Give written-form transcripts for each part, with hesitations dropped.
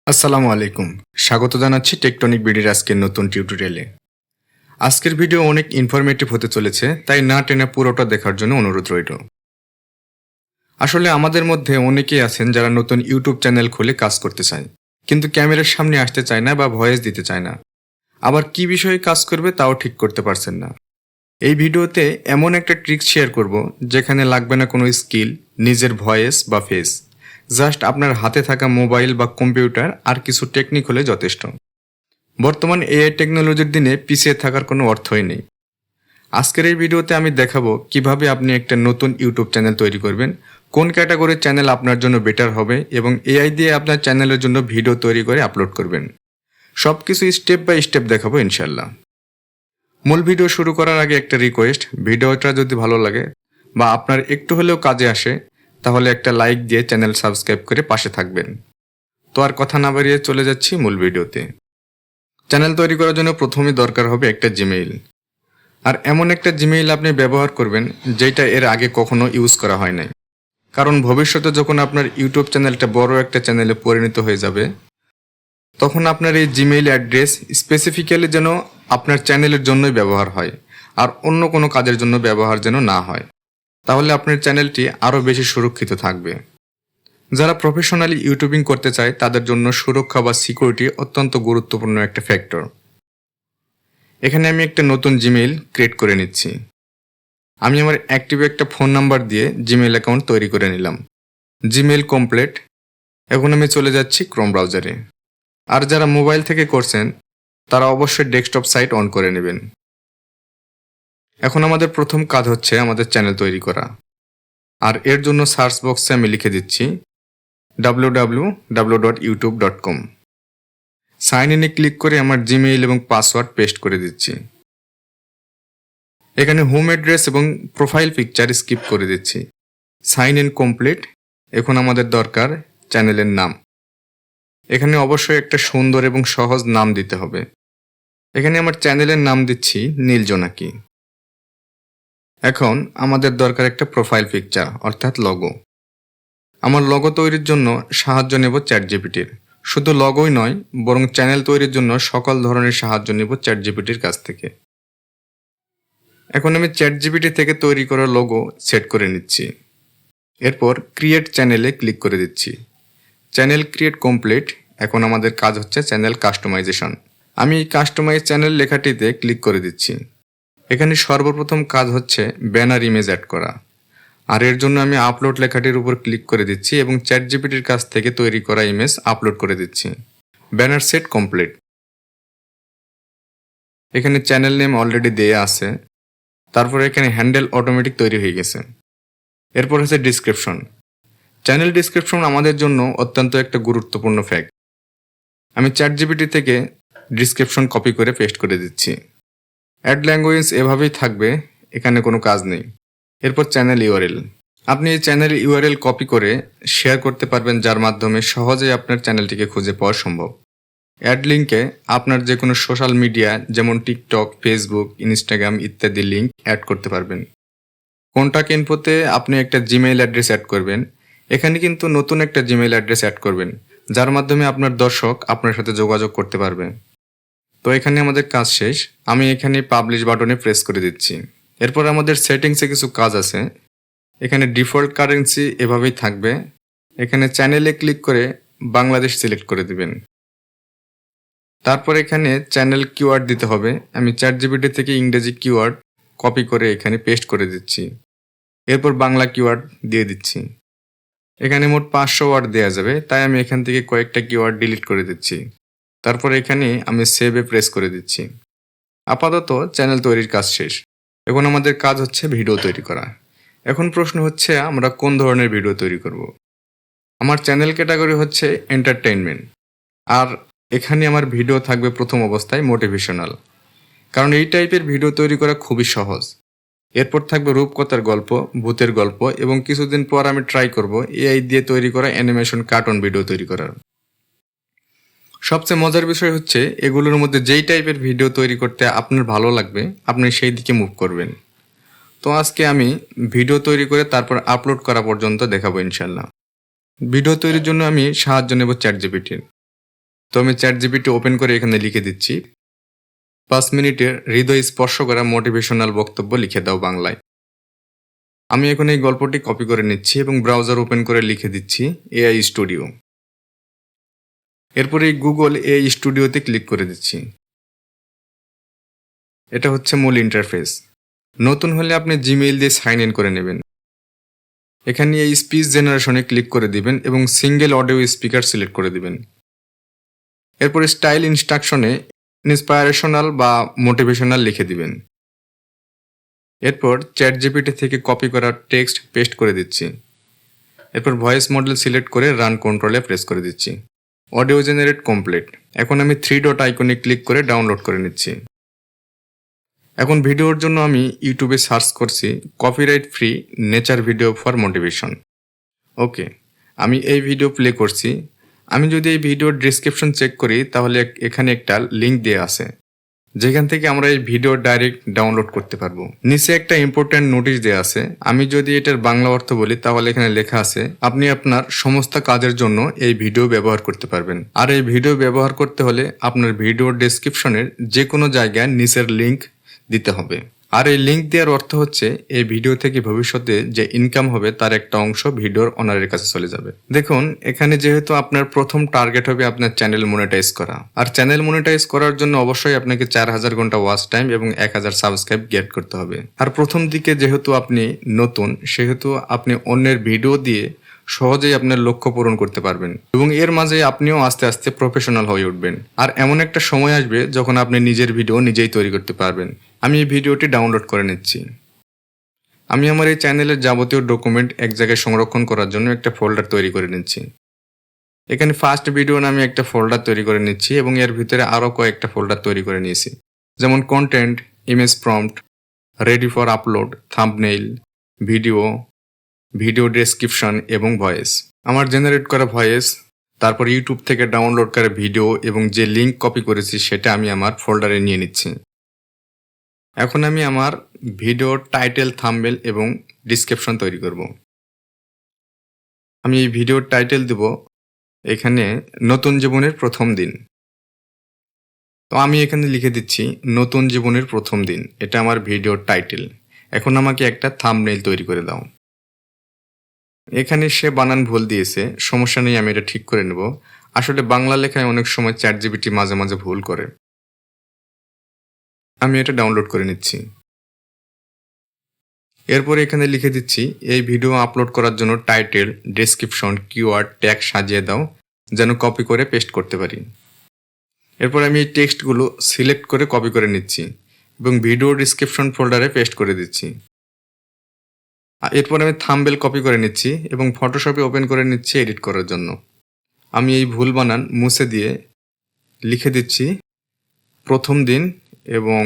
আসসালামু আলাইকুম। স্বাগত জানাচ্ছি টেকটনিক বিডির আজকের নতুন টিউটোরিয়ালে। আজকের ভিডিও অনেক ইনফরমেটিভ হতে চলেছে, তাই না টেনে পুরোটা দেখার জন্য অনুরোধ রইল। আসলে আমাদের মধ্যে অনেকেই আছেন যারা নতুন ইউটিউব চ্যানেল খুলে কাজ করতে চায়, কিন্তু ক্যামেরার সামনে আসতে চায় না বা ভয়েস দিতে চায় না। আবার কি বিষয়ে কাজ করবে তাও ঠিক করতে পারছেন না। এই ভিডিওতে এমন একটা ট্রিক্স শেয়ার করব যেখানে লাগবে না কোনো স্কিল, নিজের ভয়েস বা ফেস। জাস্ট আপনার হাতে থাকা মোবাইল বা কম্পিউটার আর কিছু টেকনিক হলে যথেষ্ট। বর্তমান এআই টেকনোলজির দিনে পিছিয়ে থাকার কোনো অর্থই নেই। আজকের এই ভিডিওতে আমি দেখাবো কিভাবে আপনি একটা নতুন ইউটিউব চ্যানেল তৈরি করবেন, কোন ক্যাটাগরির চ্যানেল আপনার জন্য বেটার হবে এবং এআই দিয়ে আপনার চ্যানেলের জন্য ভিডিও তৈরি করে আপলোড করবেন। সব কিছু স্টেপ বাই স্টেপ দেখাবো ইনশাল্লাহ। মূল ভিডিও শুরু করার আগে একটা রিকোয়েস্ট, ভিডিওটা যদি ভালো লাগে বা আপনার একটু হলেও কাজে আসে তাহলে একটা লাইক দিয়ে চ্যানেল সাবস্ক্রাইব করে পাশে থাকবেন। তো আর কথা না বাড়িয়ে চলে যাচ্ছি মূল ভিডিওতে। চ্যানেল তৈরি করার জন্য প্রথমেই দরকার হবে একটা জিমেইল। আর এমন একটা জিমেইল আপনি ব্যবহার করবেন যেটা এর আগে কখনো ইউজ করা হয় নাই। কারণ ভবিষ্যতে যখন আপনার ইউটিউব চ্যানেলটা বড় একটা চ্যানেলে পরিণত হয়ে যাবে, তখন আপনার এই জিমেইল অ্যাড্রেস স্পেসিফিক্যালি যেন আপনার চ্যানেলের জন্যই ব্যবহার হয়, আর অন্য কোনো কাজের জন্য ব্যবহার যেন না হয়। তাহলে আপনার চ্যানেলটি আরও বেশি সুরক্ষিত থাকবে। যারা প্রফেশনালি ইউটিউবিং করতে চায় তাদের জন্য সুরক্ষা বা সিকিউরিটি অত্যন্ত গুরুত্বপূর্ণ একটা ফ্যাক্টর। এখানে আমি একটা নতুন জিমেইল ক্রিয়েট করে নিচ্ছি। আমি আমার অ্যাক্টিভ একটা ফোন নাম্বার দিয়ে জিমেইল অ্যাকাউন্ট তৈরি করে নিলাম। Gmail complete. এখন আমি চলে যাচ্ছি ক্রোম ব্রাউজারে। আর যারা মোবাইল থেকে করছেন তারা অবশ্যই ডেস্কটপ সাইট অন করে নেবেন। এখন আমাদের প্রথম কাজ হচ্ছে আমাদের চ্যানেল তৈরি করা। আর এর জন্য সার্চ বক্সে আমি লিখে দিচ্ছি www.youtube.com। সাইন ইনে ক্লিক করে আমার জিমেইল এবং পাসওয়ার্ড পেস্ট করে দিচ্ছি। এখানে হোম অ্যাড্রেস এবং প্রোফাইল পিকচার স্কিপ করে দিচ্ছি। Sign in complete. এখন আমাদের দরকার চ্যানেলের নাম। এখানে অবশ্যই একটা সুন্দর এবং সহজ নাম দিতে হবে। এখানে আমার চ্যানেলের নাম দিচ্ছি নীল জোনাকি। এখন আমাদের দরকার একটা প্রোফাইল পিকচার অর্থাৎ লগো। আমার লগো তৈরির জন্য সাহায্য নেব চ্যাটজিপিটির। শুধু লগোই নয়, বরং চ্যানেল তৈরির জন্য সকল ধরনের সাহায্য নেব চ্যাটজিপিটির কাছ থেকে। এখন আমি চ্যাটজিপিটি থেকে তৈরি করা লোগো সেট করে নিচ্ছি। এরপর ক্রিয়েট চ্যানেলে ক্লিক করে দিচ্ছি। Channel create complete. এখন আমাদের কাজ হচ্ছে চ্যানেল কাস্টমাইজেশন। আমি এই কাস্টমাইজ চ্যানেল লেখাটিতে ক্লিক করে দিচ্ছি। এখানে সর্বপ্রথম কাজ হচ্ছে ব্যানার ইমেজ অ্যাড করা। আর এর জন্য আমি আপলোড লেখাটির উপর ক্লিক করে দিচ্ছি এবং চ্যাটজিপিটির কাছ থেকে তৈরি করা ইমেজ আপলোড করে দিচ্ছি। Banner set complete. এখানে চ্যানেল নেম অলরেডি দেয়া আছে। তারপরে এখানে হ্যান্ডেল অটোমেটিক তৈরি হয়ে গেছে। এরপর হচ্ছে ডিসক্রিপশন। চ্যানেল ডিসক্রিপশন আমাদের জন্য অত্যন্ত একটা গুরুত্বপূর্ণ ফ্যাক্ট। আমি চ্যাটজিপিটি থেকে ডিসক্রিপশন কপি করে পেস্ট করে দিচ্ছি। অ্যাড ল্যাঙ্গুয়েজ এভাবেই থাকবে, এখানে কোনো কাজ নেই। এরপর চ্যানেল ইউআরএল। আপনি এই চ্যানেল ইউআরএল কপি করে শেয়ার করতে পারবেন, যার মাধ্যমে সহজেই আপনার চ্যানেলটিকে খুঁজে পাওয়া সম্ভব। অ্যাড লিঙ্কে আপনার যে কোনো সোশ্যাল মিডিয়া যেমন টিকটক, ফেসবুক, ইনস্টাগ্রাম ইত্যাদি লিঙ্ক অ্যাড করতে পারবেন। কন্টাক্ট ইনফোতে আপনি একটা জিমেইল অ্যাড্রেস অ্যাড করবেন। এখানে কিন্তু নতুন একটা জিমেইল অ্যাড্রেস অ্যাড করবেন, যার মাধ্যমে আপনার দর্শক আপনার সাথে যোগাযোগ করতে পারবে। তো এখানে আমাদের কাজ শেষ। আমি এখানে পাবলিশ বাটনে প্রেস করে দিচ্ছি। এরপর আমাদের সেটিংসে কিছু কাজ আছে। এখানে ডিফল্ট কারেন্সি এভাবেই থাকবে। এখানে চ্যানেলে ক্লিক করে বাংলাদেশ সিলেক্ট করে দিবেন। তারপর এখানে চ্যানেল কিওয়ার্ড দিতে হবে। আমি চ্যাটজিপিটি থেকে ইংরেজি কিওয়ার্ড কপি করে এখানে পেস্ট করে দিচ্ছি। এরপর বাংলা কিওয়ার্ড দিয়ে দিচ্ছি। এখানে মোট 500 ওয়ার্ড দেওয়া যাবে, তাই আমি এখান থেকে কয়েকটা কিওয়ার্ড ডিলিট করে দিচ্ছি। তারপর এখানে আমি সেভে প্রেস করে দিচ্ছি। আপাতত চ্যানেল তৈরির কাজ শেষ। এখন আমাদের কাজ হচ্ছে ভিডিও তৈরি করা। এখন প্রশ্ন হচ্ছে আমরা কোন ধরনের ভিডিও তৈরি করব। আমার চ্যানেল ক্যাটাগরি হচ্ছে এন্টারটেইনমেন্ট। আর এখানে আমার ভিডিও থাকবে প্রথম অবস্থায় মোটিভেশনাল, কারণ এই টাইপের ভিডিও তৈরি করা খুবই সহজ। এরপর থাকবে রূপকথার গল্প, ভূতের গল্প এবং কিছুদিন পর আমি ট্রাই করব এআই দিয়ে তৈরি করা অ্যানিমেশন কার্টুন ভিডিও তৈরি করার। সবচেয়ে মজার বিষয় হচ্ছে এগুলোর মধ্যে যেই টাইপের ভিডিও তৈরি করতে আপনার ভালো লাগবে আপনি সেই দিকে মুভ করবেন। তো আজকে আমি ভিডিও তৈরি করে তারপর আপলোড করা পর্যন্ত দেখাবো ইনশাল্লাহ। ভিডিও তৈরির জন্য আমি সাহায্য নেব চ্যাটজিপিটির। তো আমি চ্যাটজিপিটি ওপেন করে এখানে লিখে দিচ্ছি 5 মিনিটের হৃদয় স্পর্শ করা মোটিভেশনাল বক্তব্য লিখে দাও বাংলায়। আমি এখন এই গল্পটি কপি করে নিচ্ছি এবং ব্রাউজার ওপেন করে লিখে দিচ্ছি এআই স্টুডিও। এরপরে এই গুগল এআই স্টুডিওতে ক্লিক করে দিচ্ছি। এটা হচ্ছে মূল ইন্টারফেস। নতুন হলে আপনি জিমেইল দিয়ে সাইন ইন করে নেবেন। এখানে এই স্পিচ জেনারেশনে ক্লিক করে দিবেন এবং সিঙ্গেল অডিও স্পিকার সিলেক্ট করে দিবেন। এরপর স্টাইল ইনস্ট্রাকশনে ইন্সপায়ারেশনাল বা মোটিভেশনাল লিখে দিবেন। এরপর চ্যাটজিপিটি থেকে কপি করা টেক্সট পেস্ট করে দিচ্ছি। এরপর ভয়েস মডেল সিলেক্ট করে রান কন্ট্রোলে প্রেস করে দিচ্ছি। Audio generate complete. এখন আমি 3 ডট আইকনে ক্লিক করে ডাউনলোড করে নিচ্ছি। এখন ভিডিওর জন্য আমি ইউটিউবে সার্চ করছি copyright free nature video for motivation. Okay, আমি এই ভিডিও প্লে করছি। আমি যদি এই ভিডিওর ডেসক্রিপশন চেক করি তাহলে এখানে একটা লিঙ্ক দেওয়া আছে যেখান থেকে আমরা এই ভিডিও ডাইরেক্ট ডাউনলোড করতে পারবো। নিচে একটা ইম্পর্ট্যান্ট নোটিশ দেওয়া আছে। আমি যদি এটার বাংলা অর্থ বলি তাহলে এখানে লেখা আছে আপনি আপনার সমস্ত কাজের জন্য এই ভিডিও ব্যবহার করতে পারবেন। আর এই ভিডিও ব্যবহার করতে হলে আপনার ভিডিওর ডেসক্রিপশনের যে কোনো জায়গায় নিচের লিঙ্ক দিতে হবে। আর এই লিঙ্ক দেওয়ার অর্থ হচ্ছে এই ভিডিও থেকে ভবিষ্যতে যে ইনকাম হবে তার একটা অংশ ভিডিওর ওনারের কাছে চলে যাবে। দেখুন এখানে যেহেতু আপনার প্রথম টার্গেট হবে আপনার চ্যানেল মনিটাইজ করা, আর চ্যানেল মনিটাইজ করার জন্য অবশ্যই আপনাকে 4000 ঘন্টা ওয়াচ টাইম এবং 1000 সাবস্ক্রাইব গেট করতে হবে। আর প্রথম দিকে যেহেতু আপনি নতুন, সেহেতু আপনি অন্যের ভিডিও দিয়ে সহজেই আপনার লক্ষ্য পূরণ করতে পারবেন এবং এর মাঝে আপনিও আস্তে আস্তে প্রফেশনাল হয়ে উঠবেন। আর এমন একটা সময় আসবে যখন আপনি নিজের ভিডিও নিজেই তৈরি করতে পারবেন। আমি এই ভিডিওটি ডাউনলোড করে নিচ্ছি। আমি আমার এই চ্যানেলের যাবতীয় ডকুমেন্ট এক জায়গায় সংরক্ষণ করার জন্য একটা ফোল্ডার তৈরি করে নিচ্ছি। এখানে ফার্স্ট ভিডিও নামে একটা ফোল্ডার তৈরি করে নিচ্ছি এবং এর ভিতরে আরও কয়েকটা ফোল্ডার তৈরি করে নিয়েছি, যেমন content, image prompt, ready for upload, thumbnail, video description এবং ভয়েস। আমার জেনারেট করা ভয়েস, তারপর ইউটিউব থেকে ডাউনলোড করা ভিডিও এবং যে লিঙ্ক কপি করেছি সেটা আমি আমার ফোল্ডারে নিয়ে নিচ্ছি। এখন আমি আমার ভিডিওর টাইটেল, থাম্বনেইল এবং ডিসক্রিপশন তৈরি করব। আমি এই ভিডিওর টাইটেল দেব এখানে নতুন জীবনের প্রথম দিন। তো আমি এখানে লিখে দিচ্ছি নতুন জীবনের প্রথম দিন। এটা আমার ভিডিওর টাইটেল। এখন আমাকে একটা থাম্বনেইল তৈরি করে দাও। এখানে সে বানান ভুল দিয়েছে, সমস্যা নেই, আমি এটা ঠিক করে নেব। আসলে বাংলা লেখায় অনেক সময় চ্যাটজিপিটি মাঝে মাঝে ভুল করে। আমি এটা ডাউনলোড করে নিচ্ছি। এরপর এখানে লিখে দিচ্ছি এই ভিডিও আপলোড করার জন্য টাইটেল, ডেসক্রিপশন, কিওয়ার্ড, ট্যাগ সাজিয়ে দাও যেন কপি করে পেস্ট করতে পারি। এরপর আমি এই টেক্সটগুলো সিলেক্ট করে কপি করে নিচ্ছি এবং ভিডিও ডিসক্রিপশন ফোল্ডারে পেস্ট করে দিচ্ছি। এরপর আমি থাম্বনেইল কপি করে নিচ্ছি এবং ফটোশপে ওপেন করে নিচ্ছি এডিট করার জন্য। আমি এই ভুল বানান মুছে দিয়ে লিখে দিচ্ছি প্রথম দিন এবং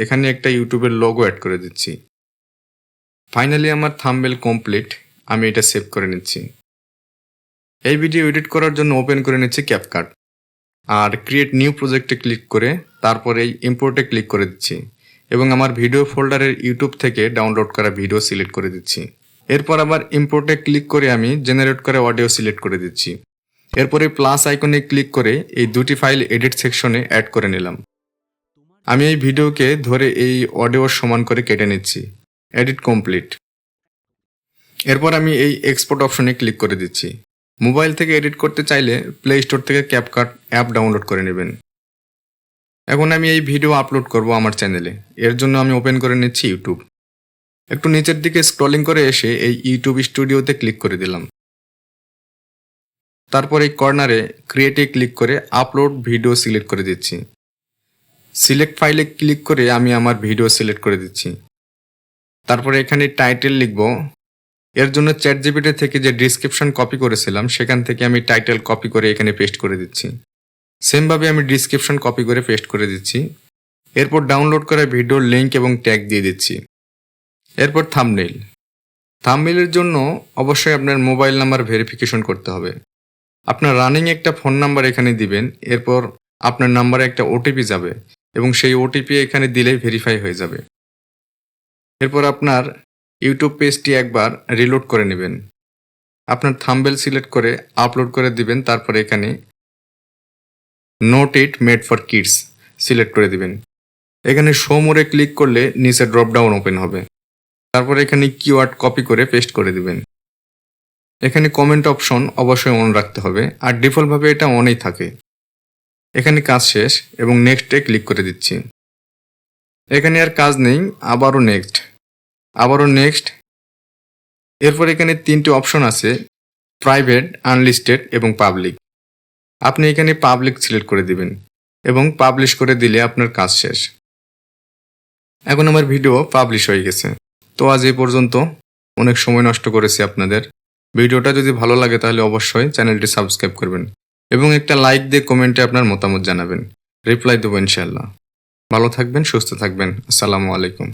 এখানে একটা ইউটিউবের লোগো অ্যাড করে দিচ্ছি। ফাইনালি আমার থাম্বনেইল কমপ্লিট। আমি এটা সেভ করে নিচ্ছি। এই ভিডিও এডিট করার জন্য ওপেন করে নিচ্ছি ক্যাপকাট আর ক্রিয়েট নিউ প্রজেক্টে ক্লিক করে তারপরে এই ইম্পোর্টে ক্লিক করে দিচ্ছি এবং আমার ভিডিও ফোল্ডারের ইউটিউব থেকে ডাউনলোড করা ভিডিও সিলেক্ট করে দিচ্ছি। এরপর আবার ইম্পোর্টে ক্লিক করে আমি জেনারেট করা অডিও সিলেক্ট করে দিচ্ছি। এরপরে প্লাস আইকনে ক্লিক করে এই দুটি ফাইল এডিট সেকশনে অ্যাড করে নিলাম। আমি এই ভিডিওকে ধরে এই অডিওর সমান করে কেটে নিচ্ছি। Edit complete. এরপর আমি এই এক্সপোর্ট অপশনে ক্লিক করে দিচ্ছি। মোবাইল থেকে এডিট করতে চাইলে প্লে স্টোর থেকে ক্যাপকাট অ্যাপ ডাউনলোড করে নেবেন। এখন আমি এই ভিডিও আপলোড করব আমার চ্যানেলে। এর জন্য আমি ওপেন করে নিচ্ছি ইউটিউব। একটু নিচের দিকে স্ক্রলিং করে এসে এই ইউটিউব স্টুডিওতে ক্লিক করে দিলাম। তারপর এই কর্নারে ক্রিয়েটে ক্লিক করে আপলোড ভিডিও সিলেক্ট করে দিচ্ছি। সিলেক্ট ফাইলে ক্লিক করে আমি আমার ভিডিও সিলেক্ট করে দিচ্ছি। তারপরে এখানে টাইটেল লিখব। এর জন্য চ্যাটজিপিটি থেকে যে ডিসক্রিপশন কপি করেছিলাম সেখান থেকে আমি টাইটেল কপি করে এখানে পেস্ট করে দিচ্ছি। সেমভাবে আমি ডিসক্রিপশন কপি করে পেস্ট করে দিচ্ছি। এরপর ডাউনলোড করা ভিডিওর লিঙ্ক এবং ট্যাগ দিয়ে দিচ্ছি। এরপর থাম্বনেইল। থাম্বনেইলের জন্য অবশ্যই আপনার মোবাইল নাম্বার ভেরিফিকেশন করতে হবে। আপনার রানিং একটা ফোন নাম্বার এখানে দিবেন। এরপর আপনার নাম্বারে একটা ওটিপি যাবে এবং সেই ওটিপি এখানে দিলেই ভেরিফাই হয়ে যাবে। এরপর আপনার ইউটিউব পেজটি একবার রিলোড করে নেবেন। আপনার থাম্বনেইল সিলেক্ট করে আপলোড করে দিবেন। তারপর এখানে not it made for kids select করে দিবেন। এখানে শো মোরে ক্লিক করলে নিচে ড্রপ ডাউন ওপেন হবে। তারপর এখানে কিওয়ার্ড কপি করে পেস্ট করে দিবেন। এখানে কমেন্ট অপশন অবশ্যই অন রাখতে হবে, আর ডিফল্টভাবে এটা অনেই থাকে। এখানে কাজ শেষ এবং নেক্সটে ক্লিক করে দিচ্ছি। এখানে আর কাজ নেই, আবারও নেক্সট। এরপর এখানে 3টি অপশন আছে, প্রাইভেট, আনলিস্টেড এবং পাবলিক। আপনি এখানে পাবলিক সিলেক্ট করে দিবেন এবং পাবলিশ করে দিলে আপনার কাজ শেষ। এখন আমার ভিডিও পাবলিশ হয়ে গেছে। তো আজ এই পর্যন্ত, অনেক সময় নষ্ট করেছি আপনাদের। ভিডিওটা যদি ভালো লাগে তাহলে অবশ্যই চ্যানেলটি সাবস্ক্রাইব করবেন এবং একটা লাইক দিয়ে কমেন্টে আপনার মতামত জানাবেন। রিপ্লাই দেবো ইনশাআল্লাহ। ভালো থাকবেন, সুস্থ থাকবেন। আসসালামু আলাইকুম।